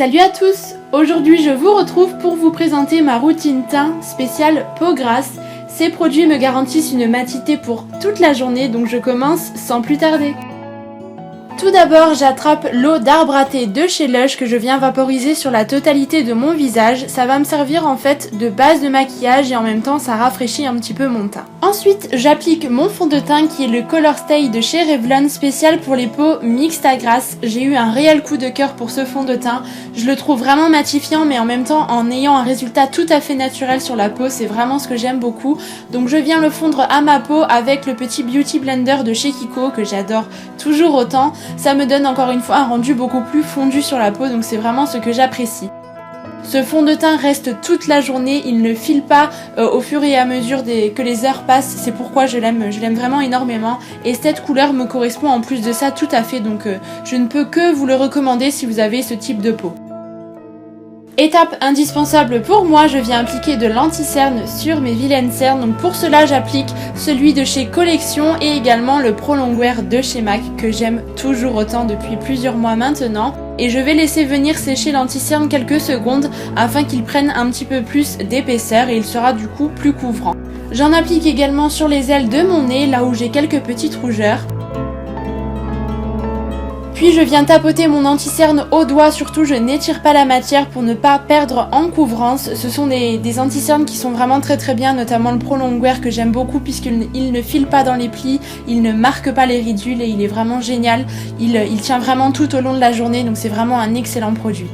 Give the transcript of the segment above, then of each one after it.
Salut à tous! Aujourd'hui je vous retrouve pour vous présenter ma routine teint spéciale peau grasse. Ces produits me garantissent une matité pour toute la journée, donc je commence sans plus tarder. Tout d'abord, j'attrape l'eau d'arbre à thé de chez Lush que je viens vaporiser sur la totalité de mon visage. Ça va me servir en fait de base de maquillage et en même temps ça rafraîchit un petit peu mon teint. Ensuite, j'applique mon fond de teint qui est le Color Stay de chez Revlon, spécial pour les peaux mixtes à grasses. J'ai eu un réel coup de cœur pour ce fond de teint. Je le trouve vraiment matifiant mais en même temps en ayant un résultat tout à fait naturel sur la peau. C'est vraiment ce que j'aime beaucoup. Donc je viens le fondre à ma peau avec le petit Beauty Blender de chez Kiko que j'adore toujours autant. Ça me donne encore une fois un rendu beaucoup plus fondu sur la peau, donc c'est vraiment ce que j'apprécie. Ce fond de teint reste toute la journée, il ne file pas au fur et à mesure que les heures passent, c'est pourquoi je l'aime vraiment énormément et cette couleur me correspond en plus de ça tout à fait, donc je ne peux que vous le recommander si vous avez ce type de peau. Étape indispensable pour moi, je viens appliquer de l'anti-cerne sur mes vilaines cernes. Donc pour cela, j'applique celui de chez Collection et également le Pro Longwear de chez MAC que j'aime toujours autant depuis plusieurs mois maintenant. Et je vais laisser venir sécher l'anti-cerne quelques secondes afin qu'il prenne un petit peu plus d'épaisseur et il sera du coup plus couvrant. J'en applique également sur les ailes de mon nez, là où j'ai quelques petites rougeurs. Puis je viens tapoter mon anti-cerne au doigt, surtout je n'étire pas la matière pour ne pas perdre en couvrance. Ce sont des anti-cernes qui sont vraiment très bien, notamment le Pro Longwear que j'aime beaucoup puisqu'il ne file pas dans les plis, il ne marque pas les ridules et il est vraiment génial. Il tient vraiment tout au long de la journée, donc c'est vraiment un excellent produit.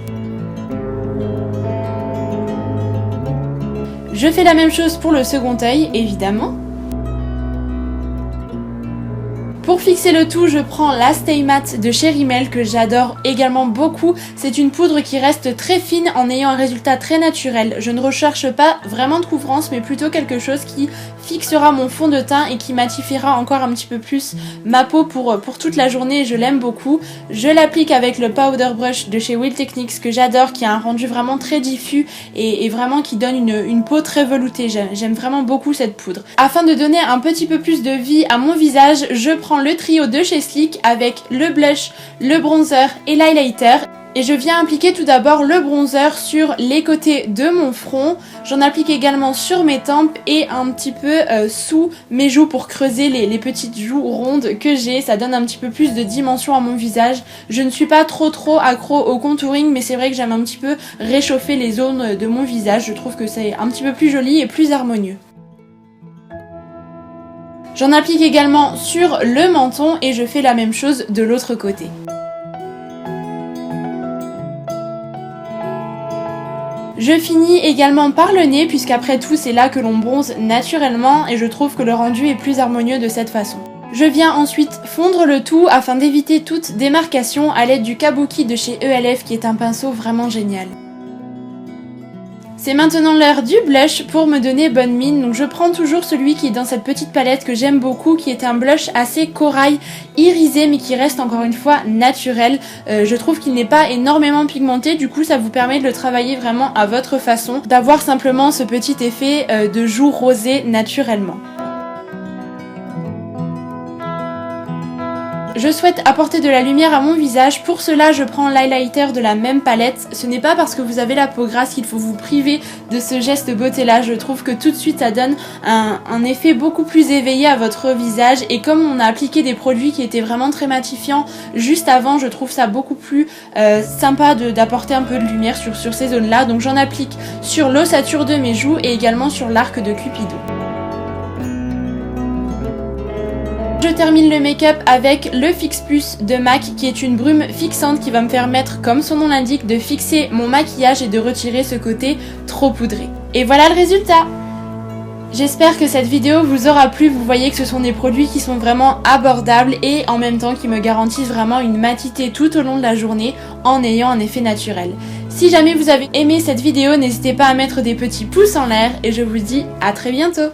Je fais la même chose pour le second œil, évidemment. Pour fixer le tout, je prends la Stay Matte de chez Rimmel que j'adore également beaucoup. C'est une poudre qui reste très fine en ayant un résultat très naturel. Je ne recherche pas vraiment de couvrance mais plutôt quelque chose qui fixera mon fond de teint et qui matifiera encore un petit peu plus ma peau pour toute la journée. Je l'aime beaucoup. Je l'applique avec le Powder Brush de chez Will Techniques que j'adore, qui a un rendu vraiment très diffus et vraiment qui donne une peau très veloutée. J'aime vraiment beaucoup cette poudre. Afin de donner un petit peu plus de vie à mon visage, je prends le trio de chez Sleek avec le blush, le bronzer et l'highlighter. Et je viens appliquer tout d'abord le bronzer sur les côtés de mon front. J'en applique également sur mes tempes et un petit peu sous mes joues pour creuser les petites joues rondes que j'ai. Ça donne un petit peu plus de dimension à mon visage. Je ne suis pas trop accro au contouring, mais c'est vrai que j'aime un petit peu réchauffer les zones de mon visage. Je trouve que c'est un petit peu plus joli et plus harmonieux. J'en applique également sur le menton et je fais la même chose de l'autre côté. Je finis également par le nez puisqu'après tout c'est là que l'on bronze naturellement et je trouve que le rendu est plus harmonieux de cette façon. Je viens ensuite fondre le tout afin d'éviter toute démarcation à l'aide du Kabuki de chez ELF qui est un pinceau vraiment génial. C'est maintenant l'heure du blush pour me donner bonne mine, donc je prends toujours celui qui est dans cette petite palette que j'aime beaucoup, qui est un blush assez corail irisé mais qui reste encore une fois naturel. Je trouve qu'il n'est pas énormément pigmenté, du coup ça vous permet de le travailler vraiment à votre façon, d'avoir simplement ce petit effet de joues rosées naturellement. Je souhaite apporter de la lumière à mon visage, pour cela je prends l'highlighter de la même palette. Ce n'est pas parce que vous avez la peau grasse qu'il faut vous priver de ce geste beauté là, je trouve que tout de suite ça donne un effet beaucoup plus éveillé à votre visage et comme on a appliqué des produits qui étaient vraiment très matifiants juste avant, je trouve ça beaucoup plus sympa d'apporter un peu de lumière sur ces zones là. Donc j'en applique sur l'ossature de mes joues et également sur l'arc de Cupido. Je termine le make-up avec le Fix Plus de MAC qui est une brume fixante qui va me permettre, comme son nom l'indique, de fixer mon maquillage et de retirer ce côté trop poudré. Et voilà le résultat! J'espère que cette vidéo vous aura plu, vous voyez que ce sont des produits qui sont vraiment abordables et en même temps qui me garantissent vraiment une matité tout au long de la journée en ayant un effet naturel. Si jamais vous avez aimé cette vidéo, n'hésitez pas à mettre des petits pouces en l'air et je vous dis à très bientôt!